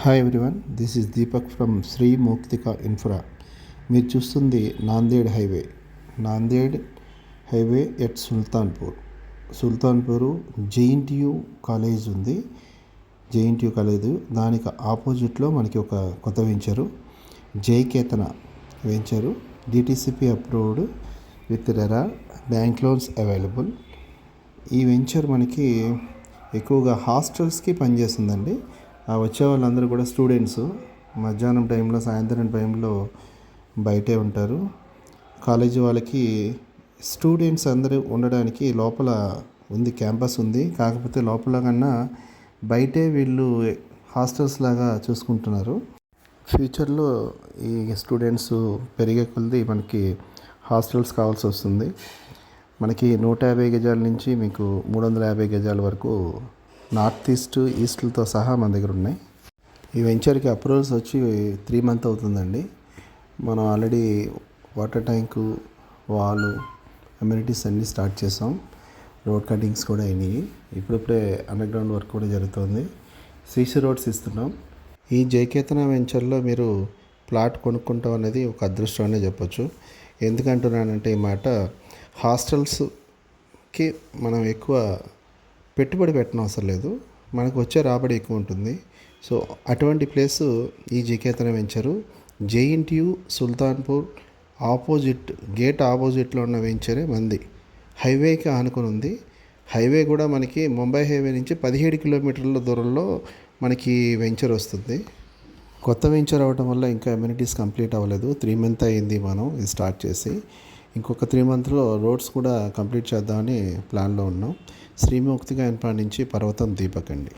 Hi everyone, this is Deepak from Sri Mauktika Infra. మీరు చూస్తుంది Nanded highway at Sultanpur JNTU college ఉంది. JNTU college దానికి ఆపోజిట్లో మనకి ఒక కొత్త venture Jayakethana venture, DTCP approved with RERA bank loans available. ఈ వెంచర్ మనకి ఎక్కువగా హాస్టల్స్కి పనిచేస్తుందండి. వచ్చే వాళ్ళందరూ కూడా స్టూడెంట్స్ మధ్యాహ్నం టైంలో, సాయంత్రం టైంలో బయటే ఉంటారు. కాలేజీ వాళ్ళకి స్టూడెంట్స్ అందరూ ఉండడానికి లోపల ఉంది, క్యాంపస్ ఉంది. కాకపోతే లోపల కన్నా బయటే వీళ్ళు హాస్టల్స్ లాగా చూసుకుంటున్నారు. ఫ్యూచర్లో ఈ స్టూడెంట్స్ పెరిగే కొద్దీ మనకి హాస్టల్స్ కావాల్సి వస్తుంది. మనకి 150 గజాల నుంచి మీకు 350 గజాల వరకు నార్త్ ఈస్ట్లతో సహా మన దగ్గర ఉన్నాయి. ఈ వెంచర్కి అప్రూవల్స్ వచ్చి 3 months అవుతుందండి. మనం ఆల్రెడీ వాటర్ ట్యాంకు, వాలు, అమ్యూనిటీస్ అన్నీ స్టార్ట్ చేసాం. రోడ్ కటింగ్స్ కూడా అయినాయి. ఇప్పుడిప్పుడే అండర్గ్రౌండ్ వర్క్ కూడా జరుగుతుంది. సీసీ రోడ్స్ ఇస్తున్నాం. ఈ జయకేతన వెంచర్లో మీరు ప్లాట్ కొనుక్కుంటాం అనేది ఒక అదృష్టం అనే చెప్పొచ్చు. ఎందుకంటున్నానంటే ఈ మాట, హాస్టల్స్కి మనం ఎక్కువ పెట్టుబడి పెట్టడం అవసరం లేదు, మనకు వచ్చే రాబడి ఎక్కువ ఉంటుంది. సో అటువంటి ప్లేసు ఈ Jayaketana venture. JNTU Sultanpur gate ఆపోజిట్లో ఉన్న వెంచరే మంది. హైవేకి ఆనుకొని ఉంది. హైవే కూడా మనకి ముంబై హైవే నుంచి 17 కిలోమీటర్ల దూరంలో మనకి వెంచర్ వస్తుంది. కొత్త వెంచర్ అవ్వడం వల్ల ఇంకా అమ్యూనిటీస్ కంప్లీట్ అవ్వలేదు. 3 months అయింది మనం ఇది స్టార్ట్ చేసి. ఇంకొక 3 monthsలో రోడ్స్ కూడా కంప్లీట్ చేద్దామని ప్లాన్లో ఉన్నాం. శ్రీ మౌక్తిక ఇన్ఫ్రా నుంచి పర్వతం దీపక్ అండి.